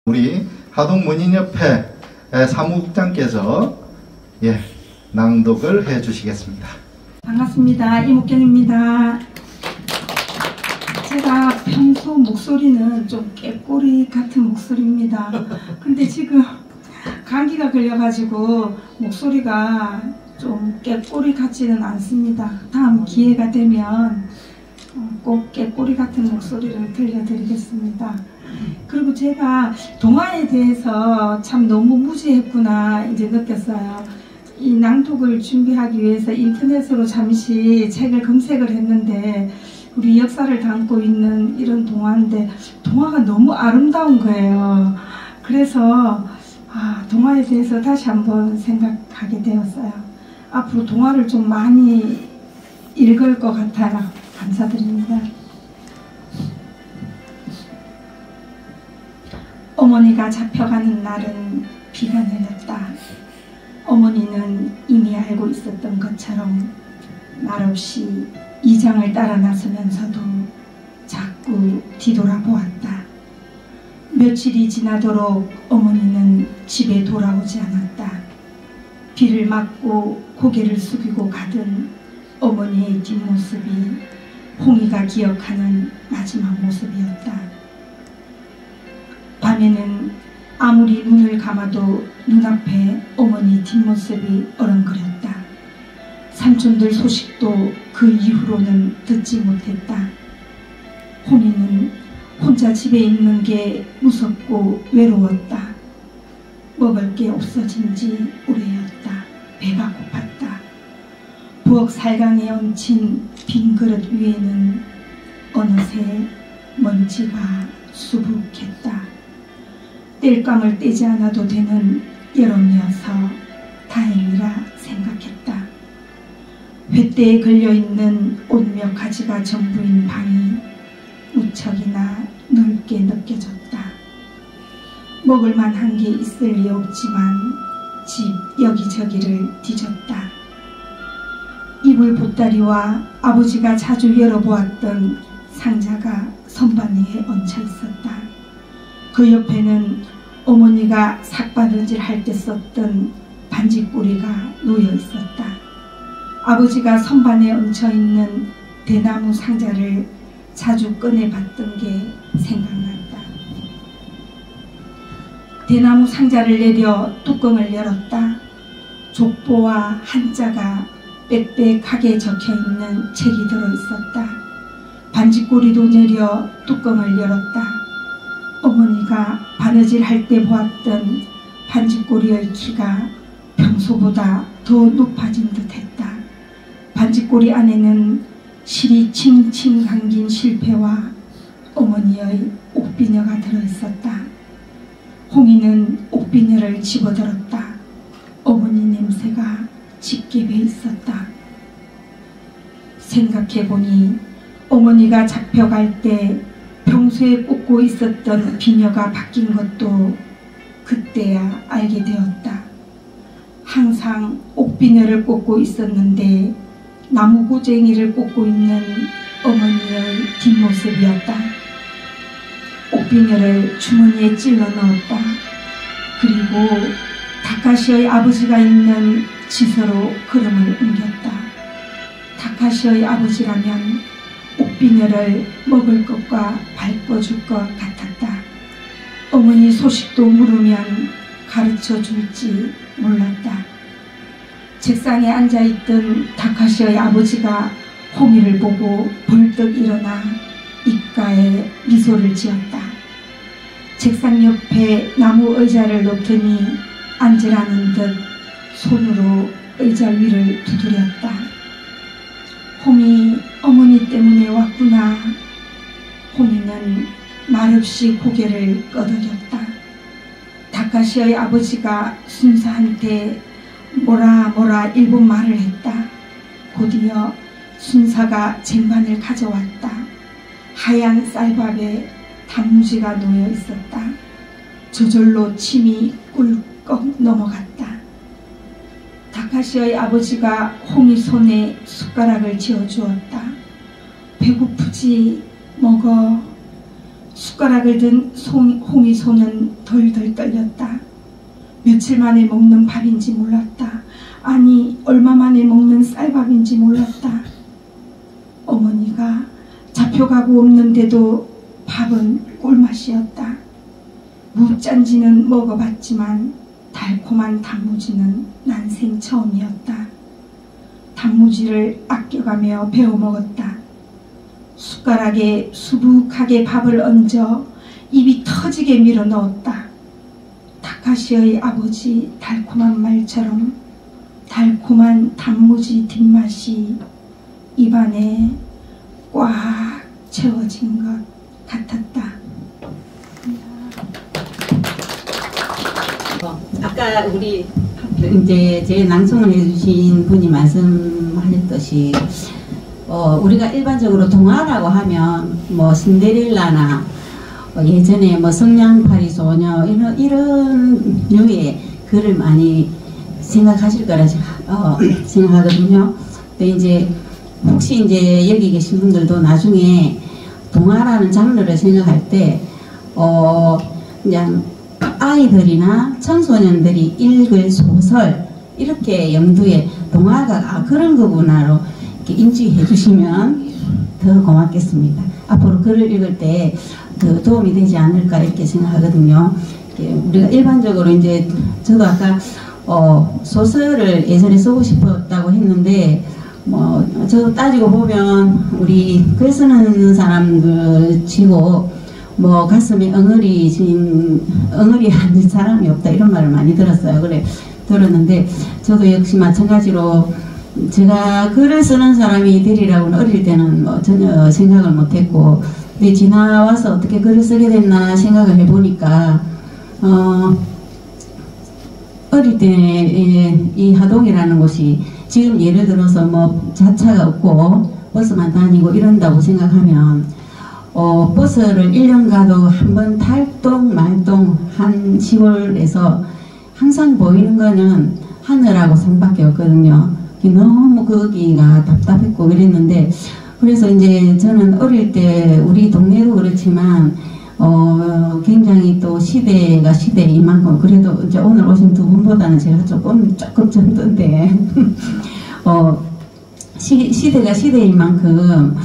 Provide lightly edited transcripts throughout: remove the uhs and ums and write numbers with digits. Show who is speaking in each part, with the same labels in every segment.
Speaker 1: 우리 하동문인협회 사무국장께서 낭독을 해주시겠습니다.
Speaker 2: 반갑습니다. 이목경입니다. 제가 평소 목소리는 좀 깨꼬리 같은 목소리입니다. 근데 지금 감기가 걸려가지고 목소리가 좀 깨꼬리 같지는 않습니다. 다음 기회가 되면 꼭 깨꼬리 같은 목소리를 들려드리겠습니다. 그리고 제가 동화에 대해서 참 너무 무지했구나 이제 느꼈어요. 이 낭독을 준비하기 위해서 인터넷으로 잠시 책을 검색을 했는데 우리 역사를 담고 있는 이런 동화인데 동화가 너무 아름다운 거예요. 그래서 동화에 대해서 다시 한번 생각하게 되었어요. 앞으로 동화를 좀 많이 읽을 것 같아요. 감사드립니다. 어머니가 잡혀가는 날은 비가 내렸다. 어머니는 이미 알고 있었던 것처럼 말없이 이장을 따라 나서면서도 자꾸 뒤돌아보았다. 며칠이 지나도록 어머니는 집에 돌아오지 않았다. 비를 맞고 고개를 숙이고 가던 어머니의 뒷모습이 홍이가 기억하는 마지막 모습이었다. 밤에는 아무리 눈을 감아도 눈앞에 어머니 뒷모습이 어렁거렸다. 삼촌들 소식도 그 이후로는 듣지 못했다. 홍이는 혼자 집에 있는 게 무섭고 외로웠다. 먹을 게 없어진 지 오래였다. 배가 고팠다. 부엌 살강에 얹힌 빈 그릇 위에는 어느새 먼지가 수북했다. 뗄감을 떼지 않아도 되는 여름이어서 다행이라 생각했다. 횃대에 걸려있는 옷 몇 가지가 전부인 방이 무척이나 넓게 느껴졌다. 먹을 만한 게 있을 리 없지만 집 여기저기를 뒤졌다. 이불 보따리와 아버지가 자주 열어보았던 상자가 선반 위에 얹혀 있었다. 그 옆에는 어머니가 삭바느질 할 때 썼던 반지꼬리가 놓여 있었다. 아버지가 선반에 얹혀있는 대나무 상자를 자주 꺼내봤던 게 생각났다. 대나무 상자를 내려 뚜껑을 열었다. 족보와 한자가 빽빽하게 적혀있는 책이 들어있었다. 반지꼬리도 내려 뚜껑을 열었다. 어머니가 바느질 할 때 보았던 반지꼬리의 키가 평소보다 더 높아진 듯했다. 반지꼬리 안에는 실이 칭칭 감긴 실패와 어머니의 옥비녀가 들어있었다. 홍이는 옥비녀를 집어들었다. 어머니 냄새가 짙게 배있었다. 생각해보니 어머니가 잡혀갈 때 평소에 꽂고 있었던 비녀가 바뀐 것도 그때야 알게 되었다. 항상 옥비녀를 꽂고 있었는데 나무고쟁이를 꽂고 있는 어머니의 뒷모습이었다. 옥비녀를 주머니에 찔러 넣었다. 그리고 다카시의 아버지가 있는 지서로 걸음을 옮겼다. 다카시의 아버지라면 옥비녀를 먹을 것과 밟아줄 것 같았다. 어머니 소식도 물으면 가르쳐 줄지 몰랐다. 책상에 앉아있던 다카시의 아버지가 홍이를 보고 벌떡 일어나 입가에 미소를 지었다. 책상 옆에 나무 의자를 놓더니 앉으라는 듯 손으로 의자 위를 두드렸다. 홍이 어머니 때문에 왔구나. 홍이는 말없이 고개를 끄덕였다. 다카시의 아버지가 순사한테 뭐라 일본 말을 했다. 곧이어 순사가 쟁반을 가져왔다. 하얀 쌀밥에 단무지가 놓여 있었다. 저절로 침이 꿀꺽 넘어갔다. 다카시의 아버지가 홍이 손에 숟가락을 쥐어주었다. 배고프지? 먹어. 숟가락을 든 홍이 손은 덜덜 떨렸다. 며칠 만에 먹는 밥인지 몰랐다. 아니, 얼마 만에 먹는 쌀밥인지 몰랐다. 어머니가 잡혀가고 없는데도 밥은 꿀맛이었다. 묵짠지는 먹어봤지만 달콤한 단무지는 난생 처음이었다. 단무지를 아껴가며 베어 먹었다. 숟가락에 수북하게 밥을 얹어 입이 터지게 밀어 넣었다. 다카시의 아버지 달콤한 말처럼 달콤한 단무지 뒷맛이 입안에 꽉 채워진 것 같았다.
Speaker 3: 아까 우리 이제 제 낭송을 해주신 분이 말씀하셨듯이 우리가 일반적으로 동화라고 하면 뭐 신데렐라나 예전에 뭐 성냥팔이 소녀 이런 류의 글을 많이 생각하실 거라 생각하거든요. 근데 이제 혹시 이제 여기 계신 분들도 나중에 동화라는 장르를 생각할 때 그냥 아이들이나 청소년들이 읽을 소설 이렇게 염두에 동화가 그런 거구나로 이렇게 인지해 주시면 더 고맙겠습니다. 앞으로 글을 읽을 때 더 도움이 되지 않을까 이렇게 생각하거든요. 우리가 일반적으로 이제 저도 아까 소설을 예전에 쓰고 싶었다고 했는데 저 따지고 보면 우리 글 쓰는 사람들 치고 뭐 가슴에 엉어리 앉은 사람이 없다 이런 말을 많이 들었어요. 들었는데 저도 역시 마찬가지로 제가 글을 쓰는 사람이 되리라고는 어릴 때는 전혀 생각을 못했고, 근데 지나와서 어떻게 글을 쓰게 됐나 생각을 해보니까 어릴 때 이 하동이라는 곳이 지금 예를 들어서 뭐 자차가 없고 버스만 다니고 이런다고 생각하면 버스를 1년 가도 한번 탈동 말동 한 시골에서 항상 보이는 거는 하늘하고 산밖에 없거든요. 너무 거기가 답답했고 그랬는데, 그래서 이제 저는 어릴 때 우리 동네도 그렇지만 굉장히 또 시대가 시대인 만큼 그래도 이제 오늘 오신 두 분보다는 제가 조금 젊던데 시대가 시대인 만큼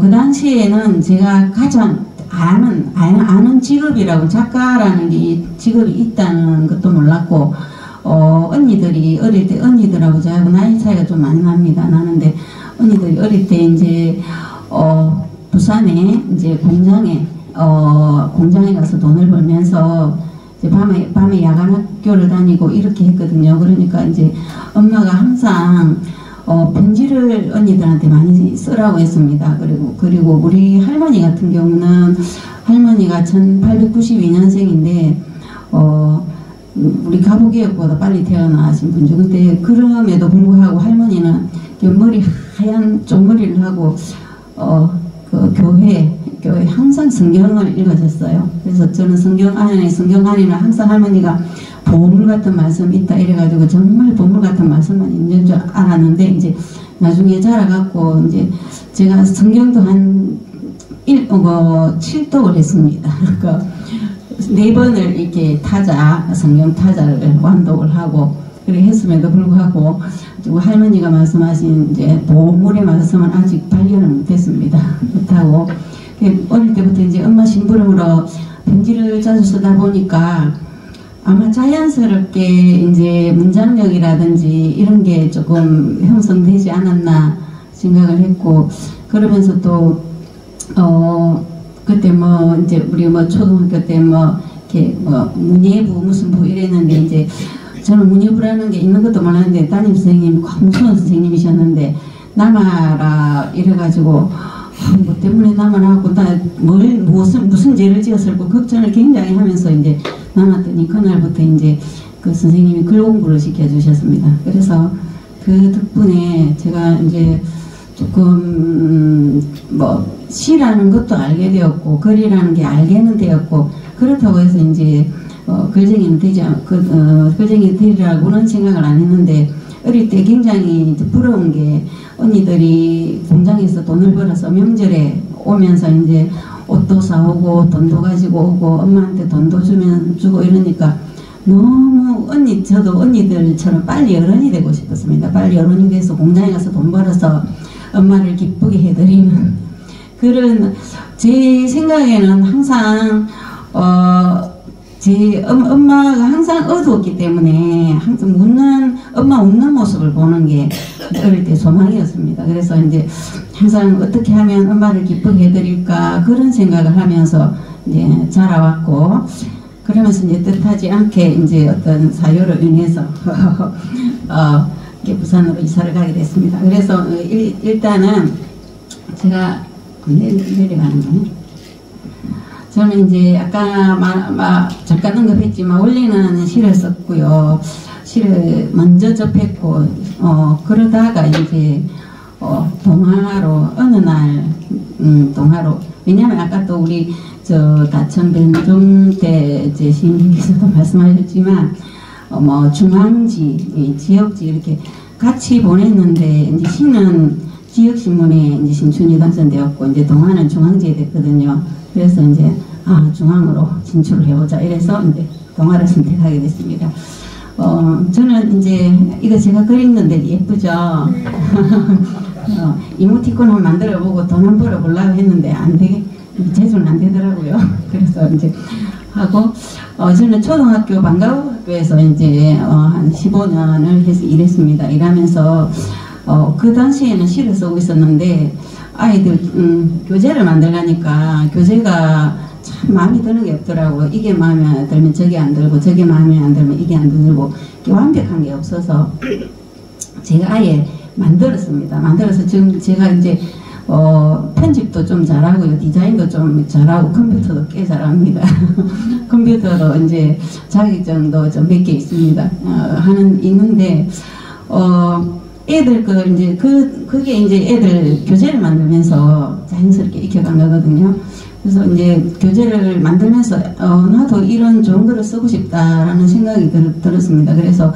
Speaker 3: 그 당시에는 제가 가장 아는 직업이라고 작가라는 게 직업이 있다는 것도 몰랐고, 언니들이 어릴 때 언니들하고 저하고 나이 차이가 좀 많이 납니다. 나는데 언니들이 어릴 때 이제 부산에 이제 공장에 가서 돈을 벌면서 이제 밤에 야간 학교를 다니고 이렇게 했거든요. 그러니까 이제 엄마가 항상 편지를 언니들한테 많이 쓰라고 했습니다. 그리고 우리 할머니 같은 경우는 할머니가 1892년생인데 우리 가부개혁보다 빨리 태어나신 분이죠. 근데 그럼에도 불구하고 할머니는 머리 하얀 쪽머리를 하고 그 교회 항상 성경을 읽어줬어요. 그래서 저는 성경 안에는 항상 할머니가 보물 같은 말씀이 있다 이래가지고 정말 보물 같은 말씀만 있는 줄 알았는데, 이제 나중에 자라갖고 이제 제가 성경도 한 7독을 했습니다. 그러니까 4번을 이렇게 성경 타자를 완독을 하고 그렇게 했음에도 불구하고 할머니가 말씀하신 이제 보물의 말씀은 아직 발견을 못했습니다. 못하고 어릴 때부터 이제 엄마 심부름으로 편지를 자주 쓰다 보니까 아마 자연스럽게 이제 문장력이라든지 이런 게 조금 형성되지 않았나 생각을 했고, 그러면서 또 그때 뭐 이제 우리 뭐 초등학교 때 뭐 이렇게 뭐 문예부 무슨 부 이랬는데, 이제 저는 문예부라는 게 있는 것도 몰랐는데 담임 선생님이 무서운 선생님이셨는데 남아라 이래가지고 뭐 때문에 남아라고 무슨 죄를 지었을까 걱정을 굉장히 하면서 이제 남았더니 그날부터 이제 그 선생님이 글 공부를 시켜주셨습니다. 그래서 그 덕분에 제가 이제 조금 뭐 시라는 것도 알게 되었고 글이라는 게 알게는 되었고 그렇다고 해서 이제 글쟁이는 글쟁이 되리라고는 생각을 안 했는데 어릴 때 굉장히 부러운 게 언니들이 공장에서 돈을 벌어서 명절에 오면서 이제 옷도 사오고 돈도 가지고 오고 엄마한테 돈도 주고 이러니까 너무 저도 언니들처럼 빨리 어른이 되고 싶었습니다. 빨리 어른이 돼서 공장에 가서 돈 벌어서 엄마를 기쁘게 해드리는 그런 제 생각에는 항상 제 엄마가 항상 어두웠기 때문에 항상 엄마 웃는 모습을 보는 게 어릴 때 소망이었습니다. 그래서 이제 항상 어떻게 하면 엄마를 기쁘게 해드릴까 그런 생각을 하면서 이제 자라왔고 그러면서 이제 뜻하지 않게 이제 어떤 사유로 인해서 부산으로 이사를 가게 됐습니다. 그래서 일단은 제가 내려가는 거네. 저는 이제 아까 잠깐 언급했지만 원래는 시를 썼고요. 시를 먼저 접했고 그러다가 이제 동화로 어느 날 동화로 왜냐하면 아까 또 우리 다천 변종 때 이제 시인님께서도 말씀하셨지만 뭐 중앙지 지역지 이렇게 같이 보냈는데 이제 시는 지역신문에 이제 신춘이 당선되었고 이제 동화는 중앙지에 됐거든요. 그래서 이제 중앙으로 진출을 해보자 이래서 이제 동화를 선택하게 됐습니다. 저는 이제 이거 제가 그린 건데 예쁘죠? 이모티콘 한번 만들어보고 돈 한 벌어보려고 했는데 안 되게 제주는 안 되더라고요. 그래서 이제 하고 저는 초등학교 방과후학교에서 이제 한 15년을 해서 일했습니다. 일하면서 그 당시에는 시를 쓰고 있었는데 아이들 교재를 만들려니까 교재가 참 마음에 드는 게 없더라고요. 이게 마음에 들면 저게 안 들고 저게 마음에 안 들면 이게 안 들고 완벽한 게 없어서 제가 아예 만들었습니다. 만들어서 지금 제가 이제 편집도 좀 잘하고요. 디자인도 좀 잘하고 컴퓨터도 꽤 잘합니다. 컴퓨터로 이제 자격증도 좀 몇 개 있습니다. 있는데 애들 그게 이제 애들 교재를 만들면서 자연스럽게 익혀간 거거든요. 그래서 이제 교재를 만들면서 나도 이런 좋은 글을 쓰고 싶다라는 생각이 들었습니다. 그래서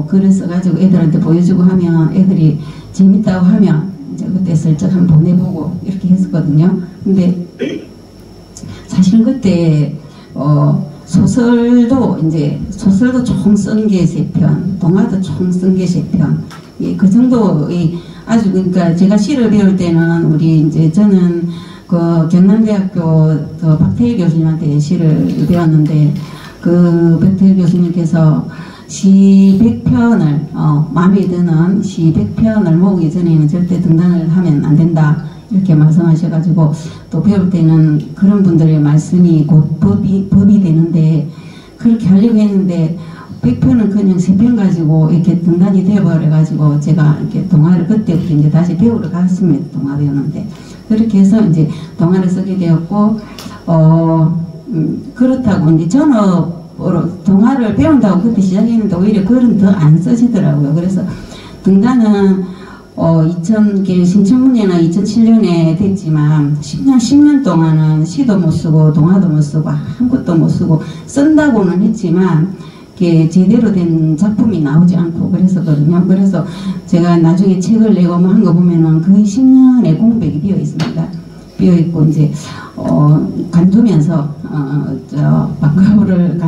Speaker 3: 글을 써가지고 애들한테 보여주고 하면 애들이 재밌다고 하면 이제 그때 슬쩍 한번 보내보고 이렇게 했었거든요. 근데 사실은 그때 소설도 총 쓴 게 3편, 동화도 총 쓴 게 3편. 예, 그 정도 아주 그러니까 제가 시를 배울 때는 저는 그 경남대학교 박태일 교수님한테 시를 배웠는데 그 박태일 교수님께서 시 100편을 마음에 드는 시 100편을 모으기 전에는 절대 등단을 하면 안 된다 이렇게 말씀하셔가지고 또 배울 때는 그런 분들의 말씀이 곧 법이 되는데 그렇게 하려고 했는데 100편은 그냥 3편 가지고 이렇게 등단이 되어버려가지고 제가 이렇게 동화를 그때부터 이제 다시 배우러 갔습니다. 동화 배우는데 그렇게 해서 이제 동화를 쓰게 되었고 그렇다고 이제 전업으로 동화를 배운다고 그때 시작했는데 오히려 글은 더 안 써지더라고요. 그래서 등단은 신춘문예는 2007년에 됐지만 10년 동안은 시도 못 쓰고 동화도 못 쓰고 아무것도 못 쓰고 쓴다고는 했지만 이게 제대로 된 작품이 나오지 않고 그랬었거든요. 그래서 제가 나중에 책을 내고 뭐 한 거 보면은 거의 10년의 공백이 비어 있습니다. 비어 있고 이제 간두면서 방과후를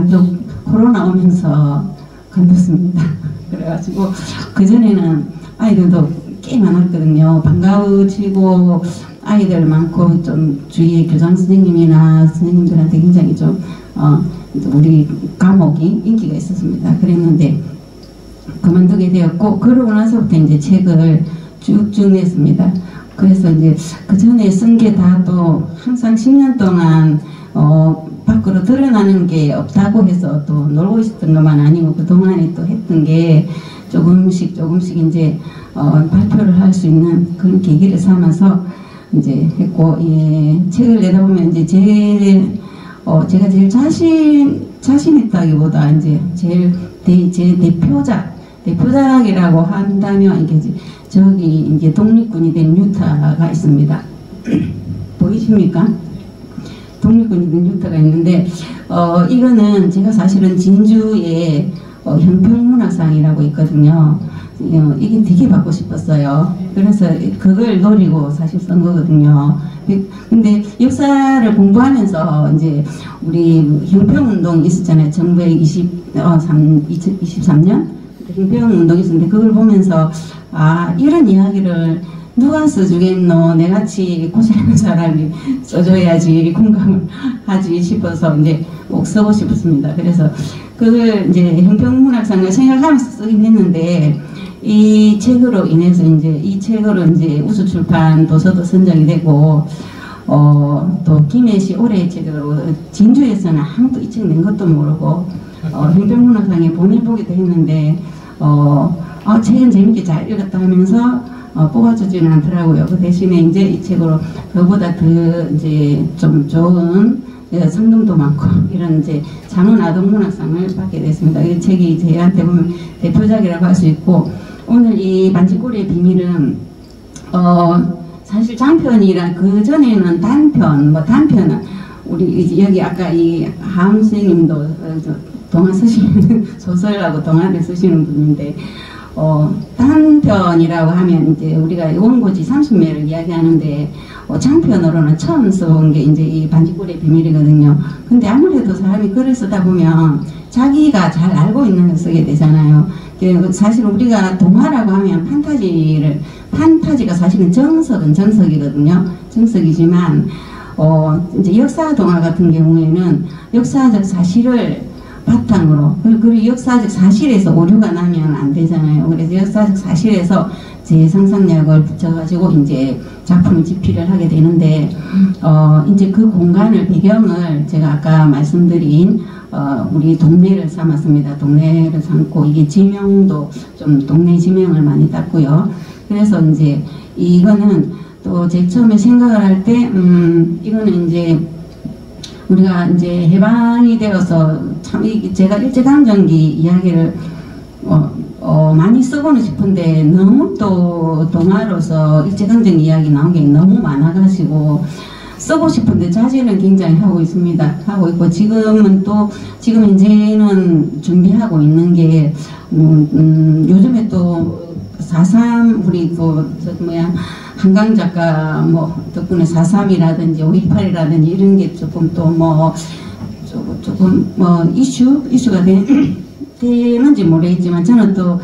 Speaker 3: 코로나 오면서 간뒀습니다. 그래가지고 그 전에는 아이들도 꽤 많았거든요. 방과후 치고 아이들 많고 좀 주위에 교장 선생님이나 선생님들한테 굉장히 좀 우리 과목이 인기가 있었습니다. 그랬는데 그만두게 되었고 그러고 나서부터 이제 책을 쭉쭉 냈습니다. 그래서 이제 그 전에 쓴 게 다 또 항상 10년 동안 밖으로 드러나는 게 없다고 해서 또 놀고 있었던 것만 아니고 그 동안에 또 했던 게 조금씩 이제 발표를 할 수 있는 그런 계기를 삼아서 이제 했고 책을 내다 보면 이제 제가 제일 자신 있다기보다 이제 제 대표작이라고 한다면 이게 저기 이제 독립군이 된 유타가 있습니다. 보이십니까? 독립군이 된 유타가 있는데 이거는 제가 사실은 진주에 형평문학상이라고 있거든요. 이게 되게 받고 싶었어요. 그래서 그걸 노리고 사실 쓴 거거든요. 근데 역사를 공부하면서 이제 우리 형평운동이 있었잖아요. 1923년 형평운동이 있었는데 그걸 보면서 아 이런 이야기를 누가 써주겠노? 내같이 고생하는 사람이 써줘야지 공감을 하지 싶어서 이제 꼭 쓰고 싶었습니다. 그래서 그걸 이제 형평문학상을 생각하면서 쓰긴 했는데 이 책으로 인해서 이 책으로 우수출판 도서도 선정이 되고 또 김혜시 올해의 책으로 진주에서는 아무도 이 책 낸 것도 모르고 형평문학상에 보내보기도 했는데 책은 재밌게 잘 읽었다 하면서 뽑아주지는 않더라고요. 그 대신에 이 책으로 그보다 더 좀 좋은 상금도 많고 이런 장원 아동문학상을 받게 됐습니다. 이 책이 저한테 보면 대표작이라고 할 수 있고 오늘 이 반지꼬리의 비밀은 사실 장편이라 그 전에는 단편은 우리 여기 아까 이 하은 선생님도 동화 쓰시는 소설하고 동화를 쓰시는 분인데 단편이라고 하면 우리가 원고지 30매를 이야기하는데 장편으로는 처음 써본 게 이 반지꼬리의 비밀이거든요. 근데 아무래도 사람이 글을 쓰다 보면 자기가 잘 알고 있는 걸 쓰게 되잖아요. 사실 우리가 동화라고 하면 판타지가 사실은 정석이거든요. 정석이지만 역사 동화 같은 경우에는 역사적 사실을 바탕으로 그리고 역사적 사실에서 오류가 나면 안 되잖아요. 그래서 역사적 사실에서 제 상상력을 붙여가지고 작품을 집필을 하게 되는데 그 공간을 배경을 제가 아까 말씀드린 우리 동네를 삼았습니다. 동네를 삼고 이게 지명도 좀 동네 지명을 많이 땄고요. 그래서 이거는 또 제가 처음에 생각을 할 때 이거는 우리가 해방이 되어서 참 제가 일제강점기 이야기를 많이 쓰고는 싶은데 너무 또 동화로서 일제강점기 이야기 나온 게 너무 많아가지고 쓰고 싶은데 자제는 굉장히 하고 있습니다. 하고 있고 지금 이제는 준비하고 있는 게 요즘에 또 4.3 우리 한강 작가 덕분에 4.3이라든지 5.18이라든지 이런 게 조금 이슈가 되는지 모르겠지만 저는 또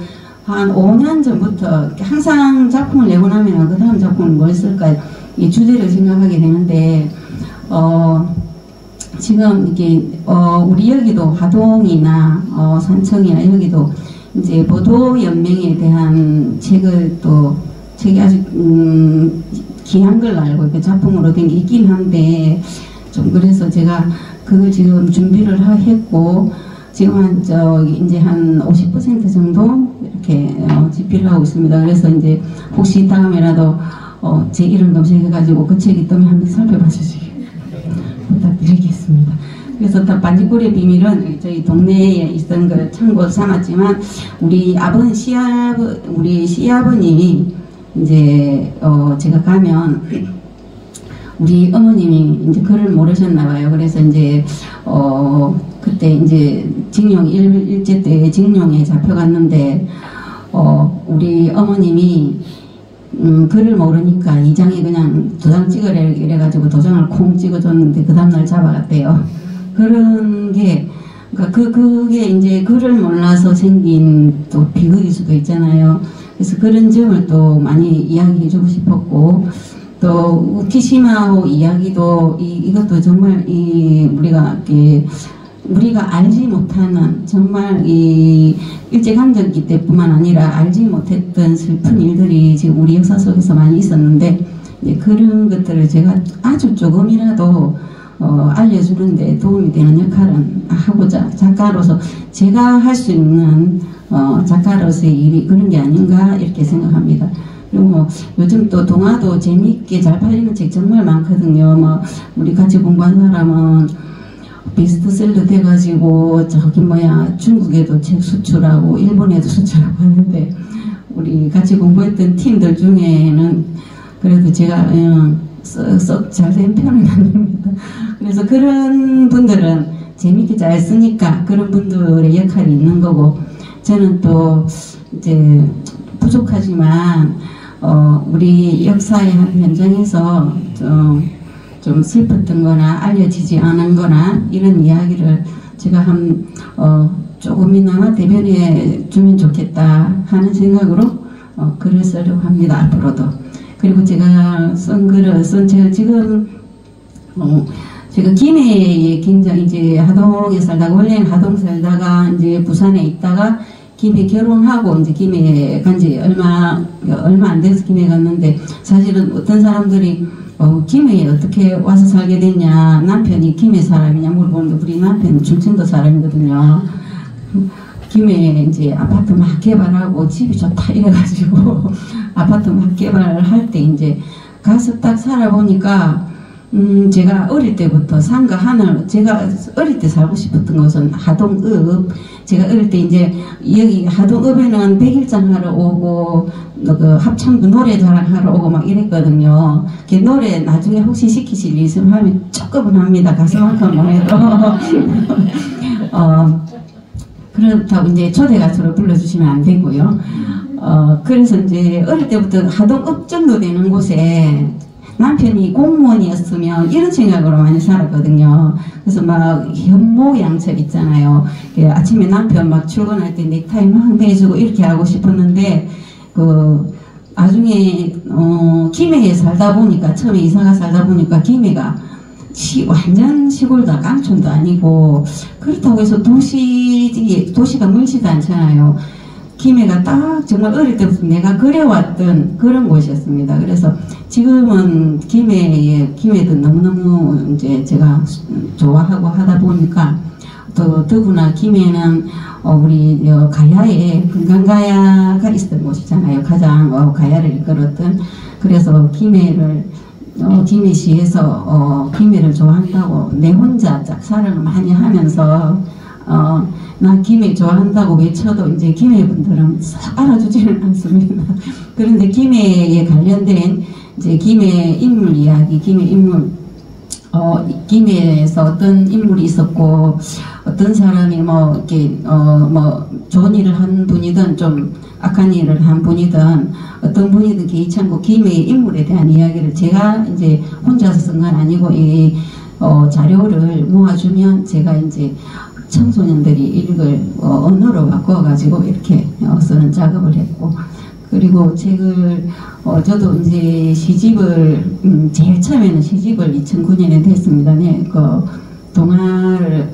Speaker 3: 한 5년 전부터 항상 작품을 내고 나면 그 다음 작품을 뭘 쓸까 이 주제를 생각하게 되는데 지금 이게 우리 여기도 하동이나 산청이나 여기도 보도연맹에 대한 책이 아주 귀한 걸로 알고 있고 작품으로 된 게 있긴 한데 좀 그래서 제가 그걸 지금 준비를 했고 지금 한 50% 정도 이렇게 집필을 하고 있습니다. 그래서 혹시 다음에라도 제 이름 검색해가지고 그 책이 뜨면 한번 살펴봐 주시기 부탁드리겠습니다. 그래서 반지꼬리의 비밀은 저희 동네에 있던 걸 참고 삼았지만 우리 시아버님이 제가 가면 우리 어머님이 글을 모르셨나봐요. 그래서 그때 일제 때 징용에 잡혀갔는데 우리 어머님이 글을 모르니까 이장에 그냥 도장 찍으래 이래가지고 도장을 콩 찍어줬는데 그 다음날 잡아갔대요. 그런 게 그게 글을 몰라서 생긴 또 비극일 수도 있잖아요. 그래서 그런 점을 또 많이 이야기해 주고 싶었고 또 우키시마호 이야기도 이것도 정말 우리가 알지 못하는 정말 이 일제강점기 때뿐만 아니라 알지 못했던 슬픈 일들이 지금 우리 역사 속에서 많이 있었는데 그런 것들을 제가 아주 조금이라도 알려주는데 도움이 되는 역할은 하고자 작가로서 제가 할 수 있는 작가로서의 일이 그런 게 아닌가 이렇게 생각합니다. 그리고 요즘 또 동화도 재미있게 잘 팔리는 책 정말 많거든요. 우리 같이 공부한 사람은 베스트셀러 돼가지고 중국에도 책 수출하고 일본에도 수출하고 하는데 우리 같이 공부했던 팀들 중에는 그래도 제가 썩 잘된 편은 아닙니다. 그래서 그런 분들은 재밌게 잘 쓰니까 그런 분들의 역할이 있는 거고, 저는 또 이제 부족하지만 우리 역사의 한 현장에서 좀 슬펐던 거나 알려지지 않은 거나 이런 이야기를 제가 조금이나마 대변해 주면 좋겠다 하는 생각으로 글을 쓰려고 합니다. 앞으로도. 그리고 제가 쓴 글은 제가 지금 제가 김해에 굉장히 이제 하동에 살다가, 원래는 하동 살다가 이제 부산에 있다가 김해 결혼하고 이제 김해 간지 얼마 안 돼서 김해 갔는데, 사실은 어떤 사람들이 김해에 어떻게 와서 살게 됐냐, 남편이 김해 사람이냐 물어보는데, 우리 남편은 충청도 사람이거든요. 김해에 이제 아파트 막 개발하고 집이 좋다 이래가지고 아파트 막 개발할 때 이제 가서 딱 살아보니까 제가 어릴 때부터 산과 하늘, 제가 어릴 때 살고 싶었던 곳은 하동읍. 제가 어릴 때 이제 여기 하동읍에는 백일장 하러 오고 그 합창부 노래자랑 하러 오고 막 이랬거든요. 그 노래 나중에 혹시 시키실 일 있으면 하면 조금은 합니다. 가수만큼만 해도. 그렇다고 이제 초대 가수로 불러주시면 안 되고요. 그래서 이제 어릴 때부터 하동읍 정도 되는 곳에 남편이 공무원이었으면 이런 생각으로 많이 살았거든요. 그래서 막 현모양처 있잖아요. 아침에 남편 막 출근할 때 넥타이 막 매주고 이렇게 하고 싶었는데, 나중에 김해에 살다 보니까, 처음에 이사가 살다 보니까 김해가 완전 시골다, 깡촌도 아니고, 그렇다고 해서 도시가 멀지도 않잖아요. 김해가 딱 정말 어릴 때부터 내가 그려왔던 그런 곳이었습니다. 그래서 지금은 김해도 너무너무 이제 제가 좋아하고 하다 보니까, 또 더구나 김해는 우리 가야에 금강가야가 있었던 곳이잖아요. 가장 가야를 이끌었던. 그래서 김해시에서 김해를 좋아한다고 내 혼자 짝사랑을 많이 하면서 나 김해 좋아한다고 외쳐도 이제 김해 분들은 싹 알아주지는 않습니다. 그런데 김해에 관련된 이제 김해 인물 이야기, 김해 인물, 김해에서 어떤 인물이 있었고, 어떤 사람이 이렇게 좋은 일을 한 분이든 좀 악한 일을 한 분이든 어떤 분이든 개의치 않고 김해의 인물에 대한 이야기를 제가 이제 혼자서 쓴 건 아니고 이 자료를 모아주면 제가 이제 청소년들이 읽을 언어로 바꿔가지고 이렇게 쓰는 작업을 했고, 그리고 책을 저도 이제 시집을 제일 처음에는 시집을 2009년에 했습니다. 네, 동화를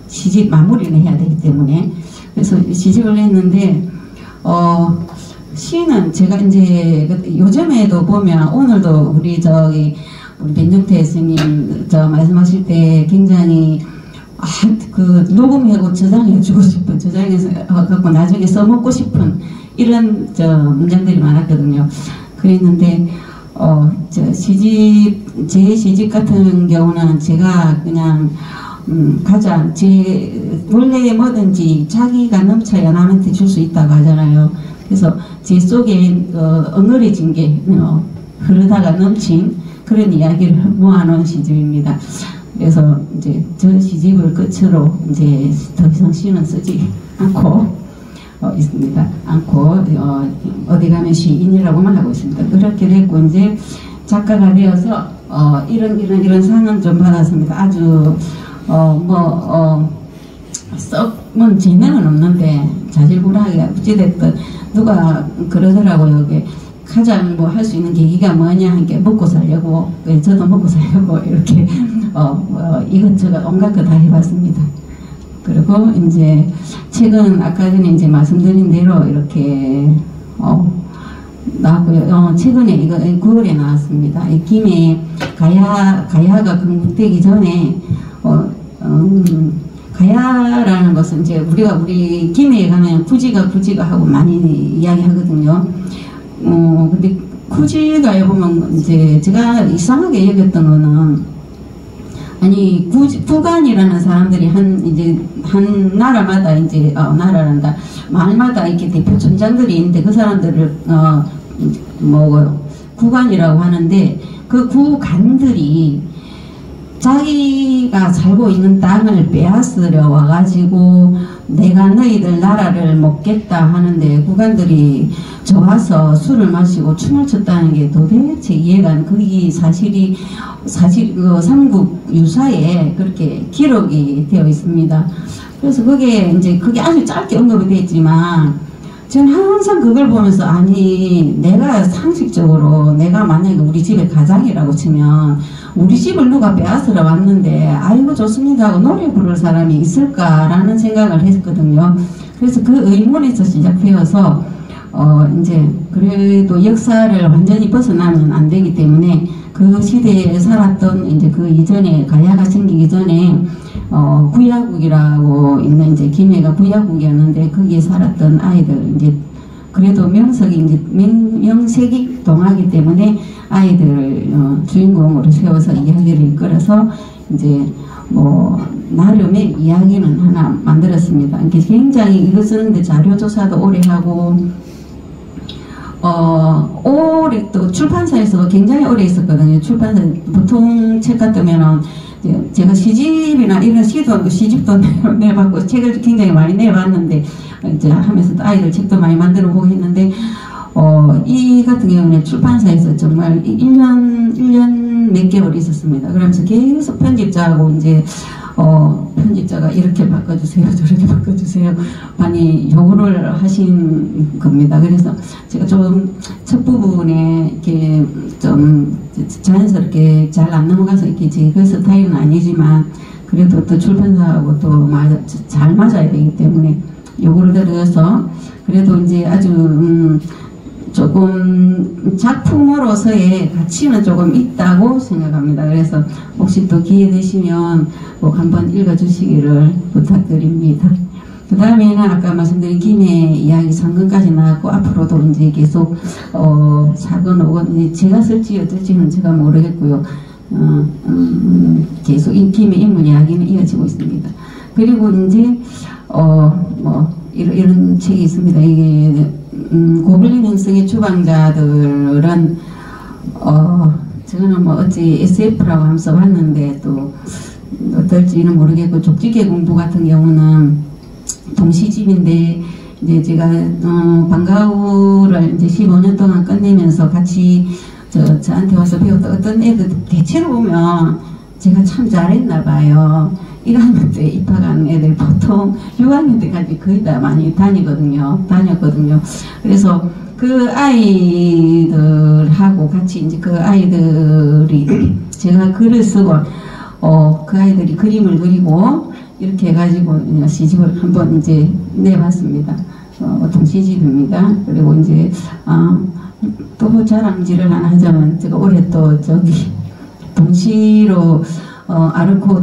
Speaker 3: 시집 마무리를 해야 되기 때문에 그래서 시집을 했는데 시는 제가 이제 요즘에도 보면 오늘도 우리 변정태 스님 말씀하실 때 굉장히 녹음하고 저장해주고 싶은, 저장해서 갖고 나중에 써먹고 싶은 이런 문장들이 많았거든요. 그랬는데 제 시집 같은 경우는 제가 그냥 가장 원래 뭐든지 자기가 넘쳐야 남한테 줄 수 있다고 하잖아요. 그래서 제 속에 엉거려진 게 흐르다가 넘친 그런 이야기를 모아놓은 시집입니다. 그래서 이제 저 시집을 끝으로 이제 더 이상 시는 쓰지 않고 있습니다. 어디 가면 시인이라고만 하고 있습니다. 그렇게 됐고 이제 작가가 되어서 이런 상은 좀 받았습니다. 아주 썩은 재능은 없는데 자질구레하게 어찌됐든 누가 그러더라고요. 여기 가장 할 수 있는 계기가 뭐냐 하니까 먹고 살려고, 저도 먹고 살려고 이렇게 이것저것 온갖 거 다 해봤습니다. 그리고 이제 책은 아까 전에 이제 말씀드린 대로 이렇게 나왔고요. 최근에 이거 9월에 나왔습니다. 김해 가야가 건국되기 전에 가야라는 것은 이제 우리 김해에 가면 구지가 하고 많이 이야기하거든요. 근데 구지가에 보면 이제 제가 이상하게 여겼던 거는 아니 구간이라는 사람들이 한 나라마다 이제 나라란다 마을마다 이렇게 대표 촌장들이 있는데 그 사람들을 구간이라고 하는데 그 구간들이 자기가 살고 있는 땅을 빼앗으려 와가지고 내가 너희들 나라를 먹겠다 하는데 구간들이 좋아서 술을 마시고 춤을 췄다는 게 도대체 이해가 안 그게 사실 그 삼국 유사에 그렇게 기록이 되어 있습니다. 그래서 그게 아주 짧게 언급이 되어 있지만 저는 항상 그걸 보면서 아니 내가 상식적으로 내가 만약에 우리 집에 가장이라고 치면 우리 집을 누가 빼앗으러 왔는데 아이고 좋습니다 하고 노래 부를 사람이 있을까라는 생각을 했거든요. 그래서 그 의문에서 시작되어서 이제 그래도 역사를 완전히 벗어나면 안 되기 때문에 그 시대에 살았던 이제 그 이전에 가야가 생기기 전에 부야국이라고 있는 이제 김해가 부야국이었는데 거기에 살았던 아이들 이제 그래도 명색이 동하기 때문에 아이들을 주인공으로 세워서 이야기를 이끌어서 이제 나름의 이야기는 하나 만들었습니다. 이게 굉장히 이거 쓰는데 자료 조사도 오래 하고 오래 또 출판사에서도 굉장히 오래 있었거든요. 출판사 보통 책 같으면은 제가 시집이나 이런 시집도 내봤고 책을 굉장히 많이 내봤는데 이제 하면서 아이들 책도 많이 만들어 보고 했는데 이 같은 경우는 출판사에서 정말 1년 몇 개월 있었습니다. 그러면서 계속 편집자하고 이제 편집자가 이렇게 바꿔주세요 저렇게 바꿔주세요 많이 요구를 하신 겁니다. 그래서 제가 좀 첫 부분에 이렇게 좀 자연스럽게 잘 안 넘어가서 이렇게 제 그 스타일은 아니지만 그래도 또 출판사하고 또 잘 맞아야 되기 때문에 요구를 드려서 그래도 이제 아주 조금 작품으로서의 가치는 조금 있다고 생각합니다. 그래서 혹시 또 기회 되시면 꼭 한번 읽어주시기를 부탁드립니다. 그 다음에는 아까 말씀드린 김해 이야기 3권까지 나왔고 앞으로도 이제 계속 4권, 5권 제가 쓸지 어떨지는 제가 모르겠고요. 계속 김해 인물 이야기는 이어지고 있습니다. 그리고 이제 이런 책이 있습니다. 이게 고블린 행성의 추방자들은 저는 어찌 SF라고 하면서 봤는데 또 어떨지는 모르겠고 족지계 공부 같은 경우는 동시집인데 이제 제가 방과후를 이제 15년 동안 끝내면서 같이 저한테 와서 배웠던 어떤 애들 대체로 보면 제가 참 잘했나 봐요. 1학년 때 입학한 애들 보통 6학년 때까지 거의 다 많이 다녔거든요. 그래서 그 아이들하고 같이 이제 그 아이들이 제가 글을 쓰고 그 아이들이 그림을 그리고 이렇게 해가지고 시집을 한번 이제 내봤습니다. 동시집입니다. 그리고 이제 또 자랑질을 하나 하자면 제가 올해 또 동시로 아르코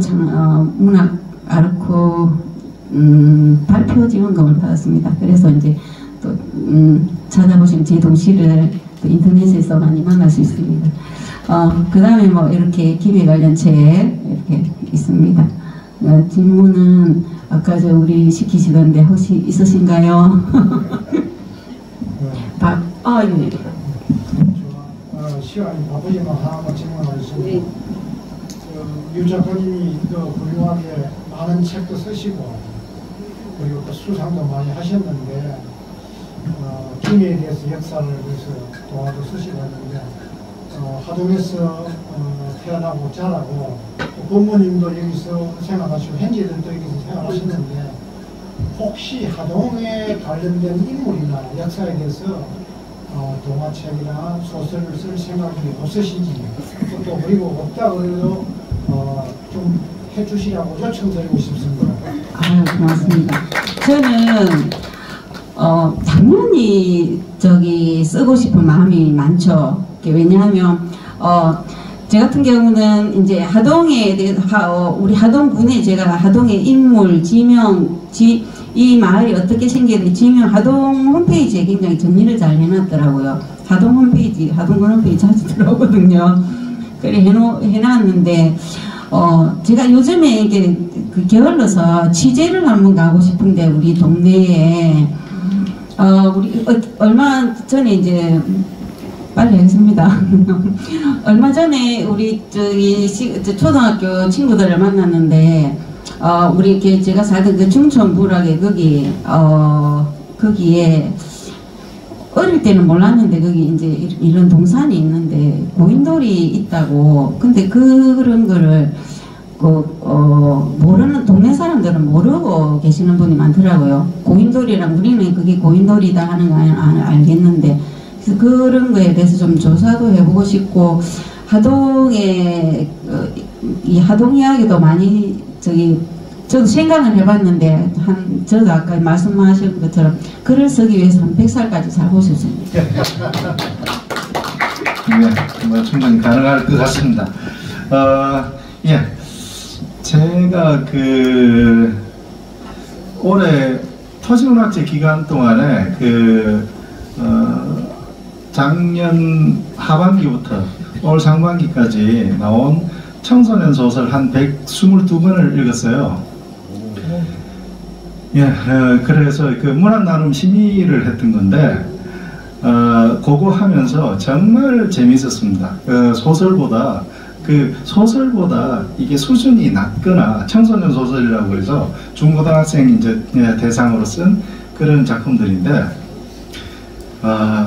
Speaker 3: 문학 아르코 발표 지원금을 받았습니다. 그래서 이제 또 찾아보시면 제 동시를 또 인터넷에서 많이 만날 수 있습니다. 그 다음에 이렇게 김해 관련 책 이렇게 있습니다. 질문은 아까 우리 시키시던데 혹시 있으신가요? 예.
Speaker 4: 시간이 바쁘지만 하나만 질문하겠습니다. 유 작가님이 훌륭하게 많은 책도 쓰시고 그리고 또 수상도 많이 하셨는데 김해에 대해서 역사를 위해서 동화도 쓰시고 했는데 하동에서 태어나고 자라고 또 부모님도 여기서 생활하시고 현지들도 여기서 생활하셨는데 혹시 하동에 관련된 인물이나 역사에 대해서 동화책이나 소설을 쓸 생각이 없으신지 또 그리고 없다 그래도 좀 해주시라고 요청드리고 싶습니다.
Speaker 3: 고맙습니다. 저는 당연히 쓰고 싶은 마음이 많죠. 왜냐하면 제 같은 경우는 이제 하동에 대해서 우리 하동군에 제가 하동의 인물, 지명, 이 마을이 어떻게 생겼는지 지명 하동 홈페이지에 굉장히 정리를 잘 해놨더라고요. 하동군 홈페이지 자주 들어오거든요. 그래 해놨는데 제가 요즘에 이게 그 게을러서 취재를 한번 가고 싶은데 우리 동네에 우리 얼마 전에 이제 빨리 하겠습니다. 얼마 전에 우리 저기 초등학교 친구들을 만났는데 우리 이렇게 제가 살던 그 중천부락에 거기 거기에 어릴 때는 몰랐는데 거기 이제 이런 동산이 있는데 고인돌이 있다고. 근데 그런 거를 모르는 동네 사람들은 모르고 계시는 분이 많더라고요. 고인돌이랑 우리는 그게 고인돌이다 하는 거 알겠는데, 그래서 그런 거에 대해서 좀 조사도 해보고 싶고, 하동에 이 하동 이야기도 많이 저도 생각을 해봤는데 저도 아까 말씀하신 것처럼 글을 쓰기 위해서 한 100살까지 살고 싶습니다.
Speaker 1: 네, 뭐 충분히 가능할 것 같습니다. 예, 제가 올해 토지문학제 기간 동안에 작년 하반기부터 올 상반기까지 나온 청소년 소설 한 122권을 읽었어요. 예, 그래서 문학 나눔 심의를 했던 건데, 그거 하면서 정말 재밌었습니다. 소설보다 이게 수준이 낮거나 청소년 소설이라고 해서 중고등학생 이제 대상으로 쓴 그런 작품들인데,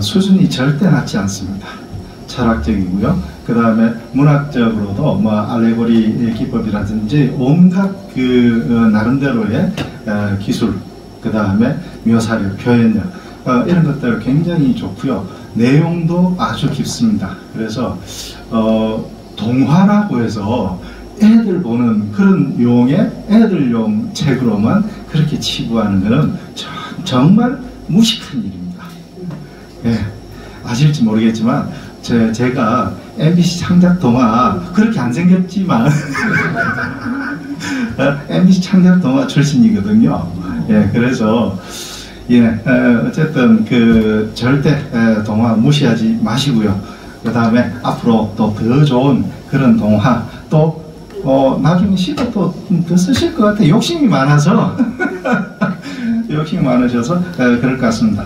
Speaker 1: 수준이 절대 낮지 않습니다. 철학적이고요. 그 다음에 문학적으로도 뭐 알레고리 기법이라든지 온갖 나름대로의 기술, 그 다음에 묘사력, 표현력 이런 것들 굉장히 좋고요. 내용도 아주 깊습니다. 그래서 동화라고 해서 애들 보는 그런 용의 애들용 책으로만 그렇게 치부하는 것은 정말 무식한 일입니다. 예, 아실지 모르겠지만 제가 MBC 창작 동화 그렇게 안 생겼지만 MBC 창작 동화 출신이거든요. 예, 그래서 예, 어쨌든 절대 동화 무시하지 마시고요. 그 다음에 앞으로 또 더 좋은 그런 동화 또 나중에 시도 또 더 쓰실 것 같아요. 욕심이 많아서 욕심이 많으셔서 그럴 것 같습니다.